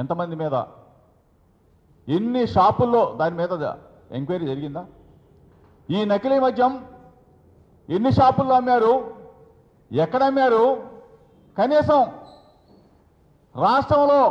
ఎంతమంది మీద, ఎన్ని షాపుల్లో దాని మీద ఎంక్వైరీ జరిగిందా? ఈ నకిలీ మద్యం ఎన్ని షాపుల్లో అమ్మారు, ఎక్కడ అమ్మారు, కనీసం రాష్ట్రంలో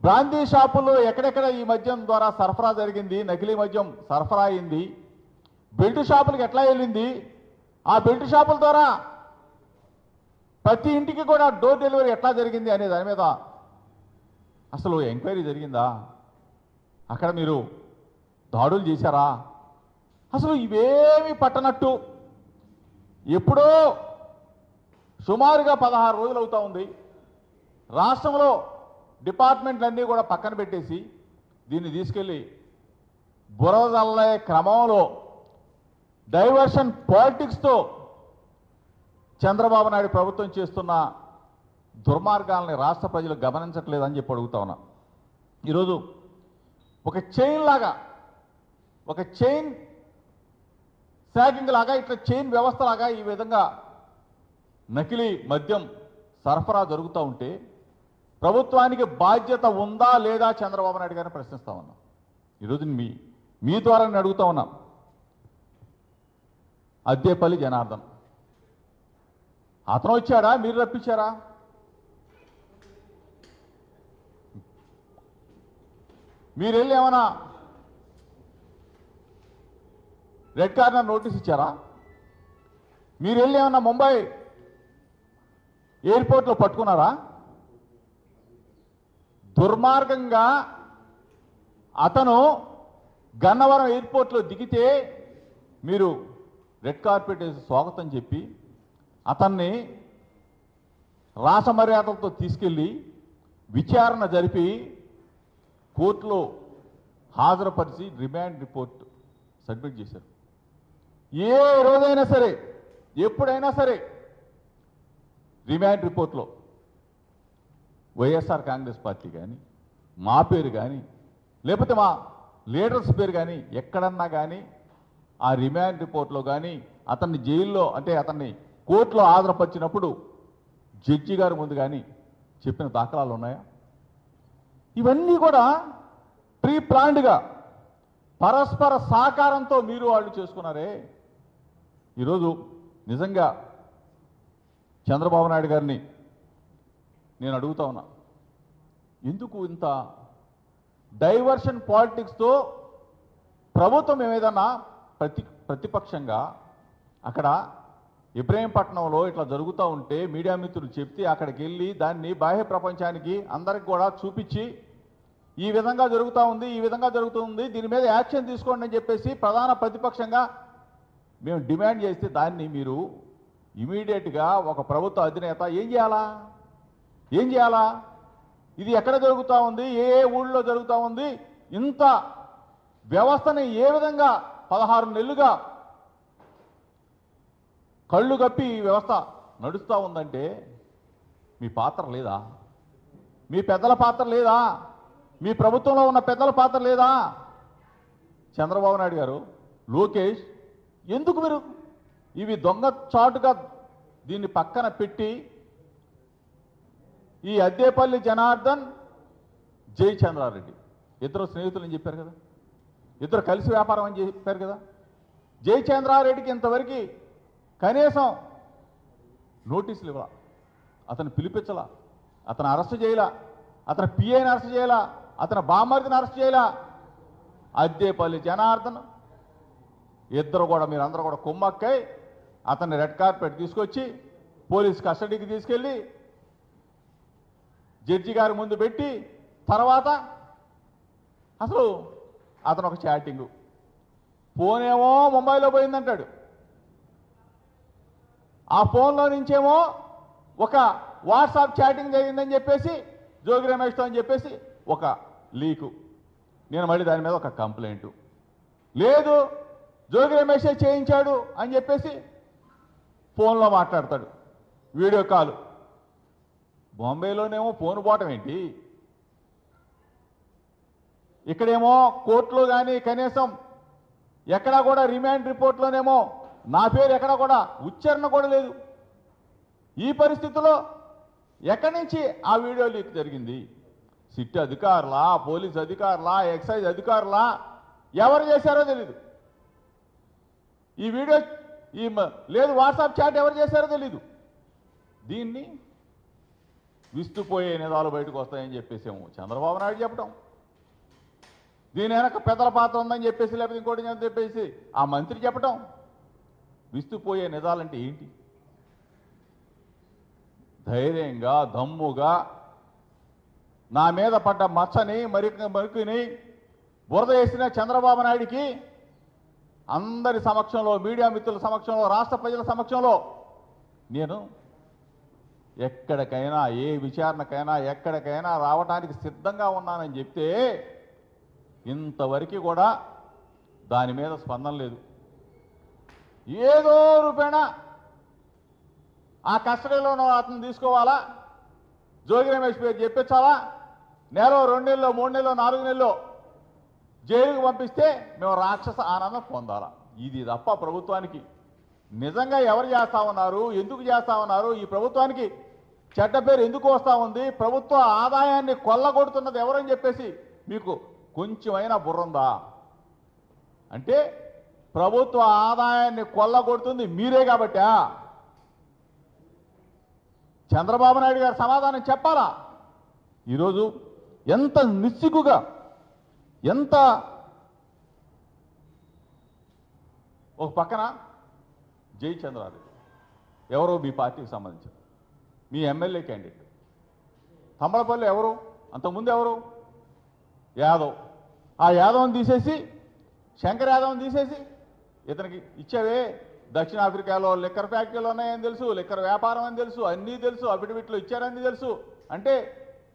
బ్రాందీ షాపుల్లో ఎక్కడెక్కడ ఈ మద్యం ద్వారా సరఫరా జరిగింది, నకిలీ మద్యం సరఫరా అయింది, బెల్ట్ షాపులకు ఎట్లా వెళ్ళింది, ఆ బెల్ట్ షాపుల ద్వారా ప్రతి ఇంటికి కూడా డోర్ డెలివరీ ఎట్లా జరిగింది అనే దాని మీద అసలు ఎంక్వైరీ జరిగిందా? అక్కడ మీరు దాడులు చేశారా? అసలు ఇవేమీ పట్టనట్టు ఎప్పుడో సుమారుగా 16 రోజులు అవుతా ఉంది. రాష్ట్రంలో డిపార్ట్మెంట్లన్నీ కూడా పక్కన పెట్టేసి దీన్ని తీసుకెళ్ళి బురదల్లే క్రమంలో డైవర్షన్ పాలిటిక్స్తో చంద్రబాబు నాయుడు ప్రభుత్వం చేస్తున్న దుర్మార్గాలని రాష్ట్ర ప్రజలు గమనించట్లేదని చెప్పి అడుగుతా ఉన్నా. ఈరోజు ఒక చైన్ లాగా, ఒక చైన్ స్నాకింగ్ లాగా, ఇట్లా చైన్ వ్యవస్థ లాగా ఈ విధంగా నకిలీ మద్యం సరఫరా జరుగుతూ ఉంటే ప్రభుత్వానికి బాధ్యత ఉందా లేదా చంద్రబాబు నాయుడు గారిని ప్రశ్నిస్తా ఉన్నా. ఈరోజు మీ ద్వారా నేను అడుగుతా ఉన్నా. అద్దేపల్లి జనార్దన్ అతను వచ్చాడా, మీరు రప్పించారా? మీరు వెళ్ళి ఏమైనా రెడ్ కార్నర్ నోటీస్ ఇచ్చారా? మీరు వెళ్ళి ఏమన్నా ముంబై ఎయిర్పోర్ట్లో పట్టుకున్నారా? దుర్మార్గంగా అతను గన్నవరం ఎయిర్పోర్ట్లో దిగితే మీరు రెడ్ కార్పెట్ వేసి స్వాగతం చెప్పి అతన్ని రాసమర్యాదలతో తీసుకెళ్ళి విచారణ జరిపి కోర్టులో హాజరుపరిచి రిమాండ్ రిపోర్ట్ సబ్మిట్ చేశారు. ఏ రోజైనా సరే, ఎప్పుడైనా సరే రిమాండ్ రిపోర్ట్లో వైఎస్ఆర్ కాంగ్రెస్ పార్టీ కానీ, మా పేరు కానీ, లేకపోతే మా లీడర్స్ పేరు కానీ ఎక్కడన్నా కానీ ఆ రిమాండ్ రిపోర్ట్లో కానీ అతన్ని జైల్లో, అంటే అతన్ని కోర్టులో హాజరుపరిచినప్పుడు జడ్జి గారి ముందు కానీ చెప్పిన దాఖలాలు ఉన్నాయా? ఇవన్నీ కూడా ప్రీ ప్లాన్డ్గా పరస్పర సహకారంతో మీరు వాళ్ళు చేసుకున్నారే. ఈరోజు నిజంగా చంద్రబాబు నాయుడు గారిని నేను అడుగుతా ఉన్నా, ఎందుకు ఇంత డైవర్షన్ పాలిటిక్స్తో ప్రభుత్వం ఏదైనా ప్రతిపక్షంగా అక్కడ ఇబ్రహీంపట్నంలో ఇట్లా జరుగుతూ ఉంటే మీడియా మిత్రులు చెప్తే అక్కడికి వెళ్ళి దాన్ని బాహ్య ప్రపంచానికి అందరికి కూడా చూపించి ఈ విధంగా జరుగుతూ ఉంది, ఈ విధంగా జరుగుతుంది, దీని మీద యాక్షన్ తీసుకోండి అని చెప్పేసి ప్రధాన ప్రతిపక్షంగా మేము డిమాండ్ చేస్తే దాన్ని మీరు ఇమీడియట్గా ఒక ప్రభుత్వ అధినేత ఏం చేయాలా? ఇది ఎక్కడ జరుగుతూ ఉంది, ఏ ఊళ్ళో జరుగుతూ ఉంది, ఇంత వ్యవస్థని ఏ విధంగా 16 నెలలుగా కళ్ళు కప్పి ఈ వ్యవస్థ నడుస్తూ ఉందంటే మీ పాత్ర లేదా? మీ పెద్దల పాత్ర లేదా? మీ ప్రభుత్వంలో ఉన్న పెద్దల పాత్ర లేదా? చంద్రబాబు నాయుడు గారు, లోకేష్, ఎందుకు మీరు ఇవి దొంగ చాటుగా దీన్ని పక్కన పెట్టి ఈ అద్దేపల్లి జనార్దన్, జై చంద్రారెడ్డి ఇద్దరు స్నేహితులు అని చెప్పారు కదా, ఇద్దరు కలిసి వ్యాపారం అని చెప్పారు కదా, జై చంద్రారెడ్డికి ఇంతవరకు కనీసం నోటీసులు ఇవ్వాల, అతను పిలిపించాల, అతను అరెస్ట్ చేయాల, అతను పిఐని అరెస్ట్ చేయాల, అతను బామర్దిని అరెస్ట్ చేయాల. అద్దేపల్లి జనార్దన్ ఇద్దరు కూడా మీరందరూ కూడా కుమ్మక్కై అతన్ని రెడ్ కార్పెట్ తీసుకొచ్చి పోలీస్ కస్టడీకి తీసుకెళ్ళి జడ్జి గారి ముందు పెట్టి తర్వాత అసలు అతను ఒక చాటింగు, ఫోనేమో ముంబైలో పోయిందంటాడు, ఆ ఫోన్లో నుంచేమో ఒక వాట్సాప్ చాటింగ్ జరిగిందని చెప్పేసి జోగి రమేష్తో అని చెప్పేసి ఒక లీకు, నేను మళ్ళీ దాని మీద ఒక కంప్లైంటు, లేదు జోగి రమేషే చేయించాడు అని చెప్పేసి ఫోన్లో మాట్లాడతాడు, వీడియో కాల్. బాంబేలోనేమో ఫోన్ పోవటం ఏంటి, ఇక్కడేమో కోర్టులో కానీ కనీసం ఎక్కడా కూడా రిమాండ్ రిపోర్ట్లోనేమో నా పేరు ఎక్కడా కూడా ఉచ్చారణ కూడా లేదు. ఈ పరిస్థితుల్లో ఎక్కడి నుంచి ఆ వీడియో లీక్ జరిగింది? సిట్ అధికారులా, పోలీస్ అధికారులా, ఎక్సైజ్ అధికారులా, ఎవరు చేశారో తెలీదు. ఈ వీడియో లేదు వాట్సాప్ చాట్ ఎవరు చేశారో తెలీదు. దీన్ని విస్తుపోయే నిజాలు బయటకు వస్తాయని చెప్పేసేమో చంద్రబాబు నాయుడు చెప్పడం, దీని వెనక పెద్దల పాత్ర ఉందని చెప్పేసి, లేకపోతే ఇంకోటి అని చెప్పేసి ఆ మంత్రి చెప్పడం. విస్తుపోయే నిజాలంటే ఏంటి? ధైర్యంగా దమ్ముగా నా మీద పడ్డ మచ్చని మరికిని బురద వేసిన చంద్రబాబు నాయుడికి అందరి సమక్షంలో, మీడియా మిత్రుల సమక్షంలో, రాష్ట్ర ప్రజల సమక్షంలో నేను ఎక్కడికైనా, ఏ విచారణకైనా, ఎక్కడికైనా రావడానికి సిద్ధంగా ఉన్నానని చెప్తే ఇంతవరకు కూడా దాని మీద స్పందన లేదు. ఏదో రూపేణ ఆ కస్టడీలో అతను తీసుకోవాలా, జోగి రమేష్ పేరు చెప్పించాలా, నెలలో 2 నెలలో 3 నెలలో 4 నెలలో జైలుకు పంపిస్తే మేము రాక్షస ఆనందం పొందాలా. ఇది తప్ప ప్రభుత్వానికి నిజంగా ఎవరు చేస్తా ఉన్నారు, ఎందుకు చేస్తా ఉన్నారు, ఈ ప్రభుత్వానికి చెడ్డ పేరు ఎందుకు వస్తూ ఉంది, ప్రభుత్వ ఆదాయాన్ని కొల్లగొడుతున్నది ఎవరని చెప్పేసి మీకు కొంచెమైనా బుర్రందా? అంటే ప్రభుత్వ ఆదాయాన్ని కొల్లగొడుతుంది మీరే కాబట్టా చంద్రబాబు నాయుడు గారు సమాధానం చెప్పాలా? ఈరోజు ఎంత నిస్సిగ్గుగా, ఎంత ఒక పక్కన జై చంద్రారెడ్డి ఎవరో మీ పార్టీకి సంబంధించిన మీ ఎమ్మెల్యే క్యాండిడేట్, తమ్మలపల్లి ఎవరు, అంతకుముందు ఎవరు, యాదవ్. ఆ యాదవ్ని తీసేసి శంకర్ యాదవ్ని తీసేసి ఇతనికి ఇచ్చేవే. దక్షిణాఫ్రికాలో లిక్కర్ ఫ్యాక్టరీలు ఉన్నాయని తెలుసు, లిక్కర్ వ్యాపారం అని తెలుసు, అన్నీ తెలుసు, అఫిడవిట్లు ఇచ్చారని తెలుసు. అంటే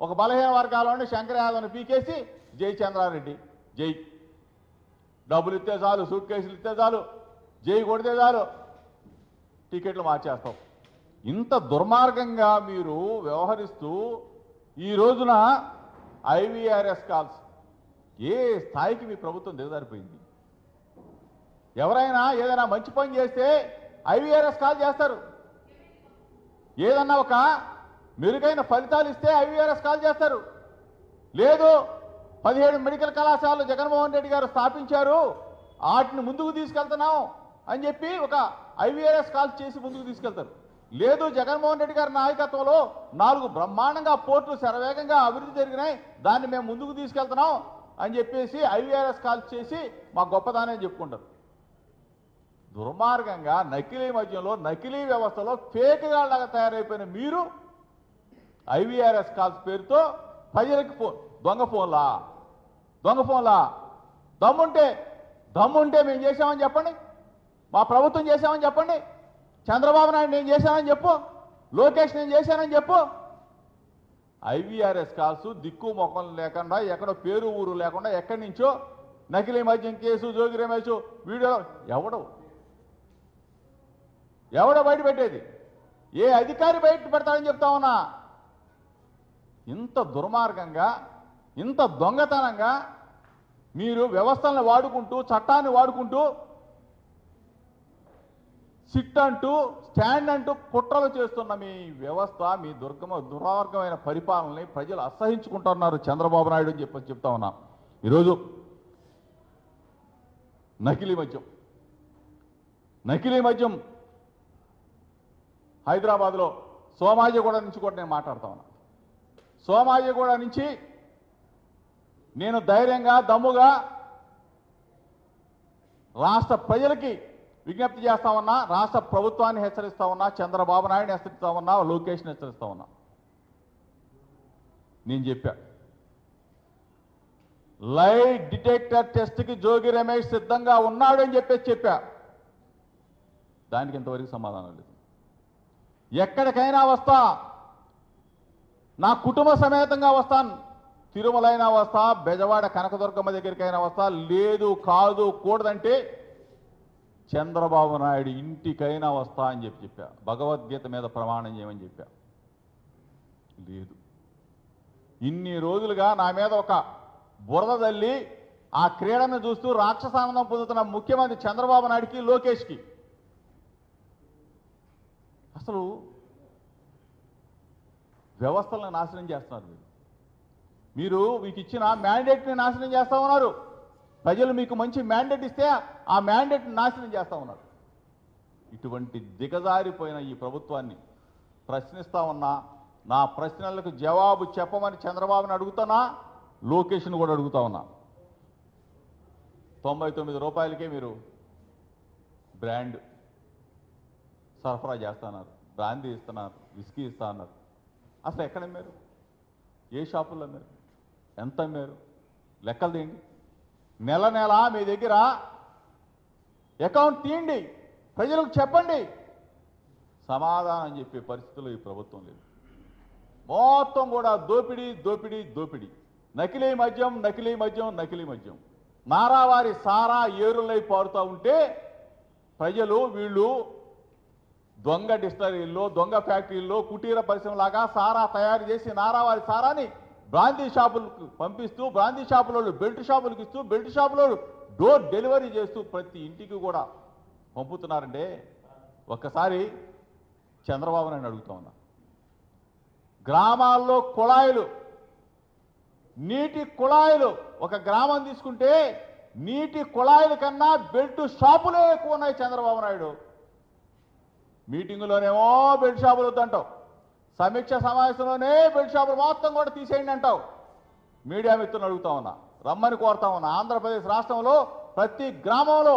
ఒక బలహీన వర్గాల్లోనే శంకర్ యాదవ్ని పీకేసి జై చంద్రారెడ్డి, జై డబ్బులు ఇస్తే చాలు, సూట్ కేసులు ఇస్తే చాలు, జై కొడితే చాలు, టికెట్లు మార్చేస్తాం. ఇంత దుర్మార్గంగా మీరు వ్యవహరిస్తూ ఈ రోజున ఐవీఆర్ఎస్ కాల్స్ ఏ స్థాయికి మీ ప్రభుత్వం దిగజారిపోయింది? ఎవరైనా ఏదైనా మంచి పని చేస్తే ఐవీఆర్ఎస్ కాల్ చేస్తారు, ఏదన్నా ఒక మెరుగైన ఫలితాలు ఇస్తే ఐవీఆర్ఎస్ కాల్ చేస్తారు. లేదు 17 మెడికల్ కళాశాలలు జగన్మోహన్ రెడ్డి గారు స్థాపించారు, వాటిని ముందుకు తీసుకెళ్తున్నాం అని చెప్పి ఒక ఐవీఆర్ఎస్ కాల్ చేసి ముందుకు తీసుకెళ్తారు. లేదు జగన్మోహన్ రెడ్డి గారి నాయకత్వంలో 4 బ్రహ్మాండంగా పోర్టులు శరవేగంగా అభివృద్ధి జరిగినాయి, దాన్ని మేము ముందుకు తీసుకెళ్తున్నాం అని చెప్పేసి ఐవీఆర్ఎస్ కాల్ చేసి మా గొప్పదానని చెప్పుకుంటారు. దుర్మార్గంగా నకిలీ మద్యంలో, నకిలీ వ్యవస్థలో ఫేక్గా లాగా తయారైపోయిన మీరు ఐవీఆర్ఎస్ కాల్స్ పేరుతో ప్రజలకి దొంగ ఫోన్లా దమ్ముంటే మేము చేసామని చెప్పండి, మా ప్రభుత్వం చేశామని చెప్పండి, చంద్రబాబు నాయుడు నేను చేశానని చెప్పు, లోకేష్ నేను చేశానని చెప్పు. ఐవీఆర్ఎస్ కాల్స్ దిక్కు మొక్కం లేకుండా, ఎక్కడో పేరు ఊరు లేకుండా, ఎక్కడి నుంచో నకిలీ మద్యం కేసు, జోగి రమేష్ వీడియో ఎవడో బయట పెట్టేది? ఏ అధికారి బయట పెడతాడని చెప్తా ఉన్నా. ఇంత దుర్మార్గంగా, ఇంత దొంగతనంగా మీరు వ్యవస్థలను వాడుకుంటూ, చట్టాన్ని వాడుకుంటూ, సిట్ అంటూ, స్టాండ్ అంటూ కుట్రలు చేస్తున్న మీ వ్యవస్థ, మీ దుర్మార్గమైన పరిపాలనని ప్రజలు అసహించుకుంటున్నారు చంద్రబాబు నాయుడు అని చెప్తా ఉన్నా. ఈరోజు నకిలీ మద్యం హైదరాబాద్లో సోమాజిగూడ నుంచి కూడా నేను మాట్లాడుతా ఉన్నా. సోమాజిగూడ నుంచి నేను ధైర్యంగా, దమ్ముగా రాష్ట్ర ప్రజలకి విజ్ఞప్తి చేస్తా ఉన్నా, రాష్ట్ర ప్రభుత్వాన్ని హెచ్చరిస్తా ఉన్నా, చంద్రబాబు నాయుడిని హెచ్చరిస్తా ఉన్నా, లోకేష్ని హెచ్చరిస్తా ఉన్నా. నేను చెప్పా, లై డిటెక్టర్ టెస్ట్కి జోగి రమేష్ సిద్ధంగా ఉన్నాడు అని చెప్పా. దానికి ఇంతవరకు సమాధానం లేదు. ఎక్కడికైనా వస్తా, నా కుటుంబ సమేతంగా వస్తాను, తిరుమలైనా వస్తా, బెజవాడ కనకదుర్గమ్మ దగ్గరికైనా వస్తా, లేదు కాదు కూడదంటే చంద్రబాబు నాయుడు ఇంటికైనా వస్తా అని చెప్పా. భగవద్గీత మీద ప్రమాణం చేయమని చెప్పా. లేదు, ఇన్ని రోజులుగా నా మీద ఒక బురద తల్లి ఆ క్రీడను చూస్తూ రాక్షసానందం పొందుతున్న ముఖ్యమంత్రి చంద్రబాబు నాయుడికి, లోకేష్కి అసలు వ్యవస్థలను నాశనం చేస్తున్నారు మీరు మీకు ఇచ్చిన మ్యాండేట్ని నాశనం చేస్తా ఉన్నారు. ప్రజలు మీకు మంచి మ్యాండేట్ ఇస్తే ఆ మ్యాండేట్ని నాశనం చేస్తా ఉన్నారు. ఇటువంటి దిగజారిపోయిన ఈ ప్రభుత్వాన్ని ప్రశ్నిస్తా ఉన్నా, నా ప్రశ్నలకు జవాబు చెప్పమని చంద్రబాబుని అడుగుతున్నా, లోకేష్ను కూడా అడుగుతా ఉన్నా. 99 రూపాయలకే మీరు బ్రాండ్ సరఫరా చేస్తున్నారు, బ్రాందీ ఇస్తున్నారు, విస్కీ ఇస్తా అన్నారు. అసలు ఎక్కడ అమ్మారు? ఏ షాపుల్లో అమ్మారు? ఎంత అమ్మారు? లెక్కలు తీయండి. నెల నెల మీ దగ్గర అకౌంట్ తీయండి, ప్రజలకు చెప్పండి. సమాధానం చెప్పే పరిస్థితుల్లో ఈ ప్రభుత్వం లేదు. మొత్తం కూడా దోపిడీ దోపిడీ దోపిడీ. నకిలీ మద్యం నకిలీ మద్యం నకిలీ మద్యం. నారావారి సారా ఏరులై పారుతూ ఉంటే ప్రజలు వీళ్ళు దొంగ డిస్టరీల్లో, దొంగ ఫ్యాక్టరీల్లో, కుటీర పరిశ్రమలాగా సారా తయారు చేసి నారావారి సారాని బ్రాందీ షాపులకు పంపిస్తూ, బ్రాందీ షాపులలో బెల్ట్ షాపులకు ఇస్తూ, బెల్ట్ షాపులో డోర్ డెలివరీ చేస్తూ ప్రతి ఇంటికి కూడా పంపుతున్నారంటే ఒక్కసారి చంద్రబాబు నాయుడు అడుగుతా ఉన్నా. గ్రామాల్లో కుళాయిలు, నీటి కుళాయిలు, ఒక గ్రామం తీసుకుంటే నీటి కుళాయిల కన్నా బెల్ట్ షాపులే ఎక్కువ ఉన్నాయి చంద్రబాబు నాయుడు. మీటింగులోనేమో బెల్ట్ షాపులు వద్దంటావు, సమీక్ష సమావేశంలోనే బెల్ట్ షాపులు మొత్తం కూడా తీసేయండి అంటావు. మీడియా మిత్రులను అడుగుతా ఉన్నా, రమ్మని కోరుతా ఉన్నా. ఆంధ్రప్రదేశ్ రాష్ట్రంలో ప్రతి గ్రామంలో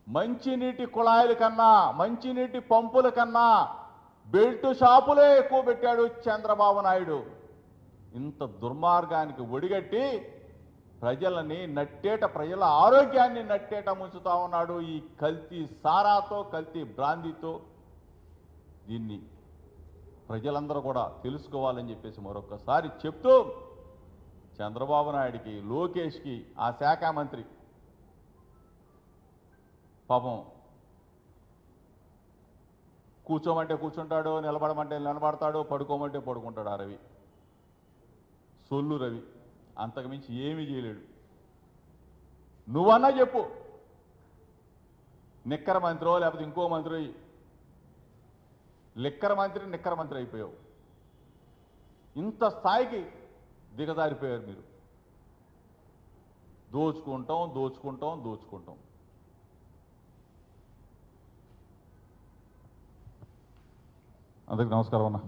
మంచినీటి కుళాయిల కన్నా, మంచినీటి పంపుల కన్నా బెల్ట్ షాపులే ఎక్కువ పెట్టాడు చంద్రబాబు నాయుడు. ఇంత దుర్మార్గానికి ఒడిగట్టి ప్రజలని నట్టేట, ప్రజల ఆరోగ్యాన్ని నట్టేట ముంచుతా ఉన్నాడు ఈ కల్తీ సారాతో, కల్తీ బ్రాందీతో. దీన్ని ప్రజలందరూ కూడా తెలుసుకోవాలని చెప్పేసి మరొకసారి చెప్తూ, చంద్రబాబు నాయుడికి, లోకేష్కి, ఆ శాఖ మంత్రి పాపం కూర్చోమంటే కూర్చుంటాడు, నిలబడమంటే నిలబడతాడు, పడుకోమంటే పడుకుంటాడు. ఆ రవి సొల్లు రవి అంతకుమించి ఏమీ చేయలేడు. నువ్వన్నా చెప్పు, నిక్కర మంత్రో లేకపోతే ఇంకో మంత్రి, లిక్కర మంత్రి నిక్కర మంత్రి అయిపోయావు. ఇంత స్థాయికి దిగజారిపోయారు మీరు. దోచుకుంటాం దోచుకుంటాం దోచుకుంటాం. అందరికీ నమస్కారం అన్న.